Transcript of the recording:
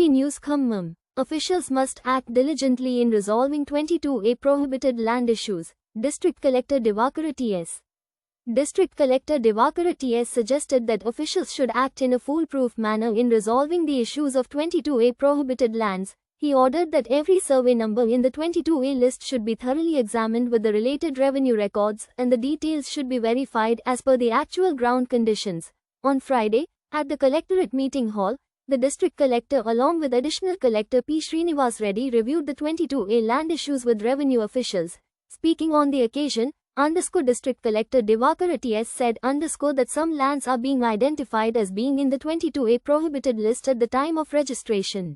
Weekly News Khammam. Officials must act diligently in resolving 22A prohibited land issues. District Collector Divakara T.S. District Collector Divakara T.S. suggested that officials should act in a foolproof manner in resolving the issues of 22A prohibited lands. He ordered that every survey number in the 22A list should be thoroughly examined with the related revenue records, and the details should be verified as per the actual ground conditions. On Friday, at the Collectorate Meeting Hall, the District Collector along with Additional Collector P. Srinivas Reddy reviewed the 22A land issues with revenue officials. Speaking on the occasion, District Collector Divakara T.S. said that some lands are being identified as being in the 22A prohibited list at the time of registration.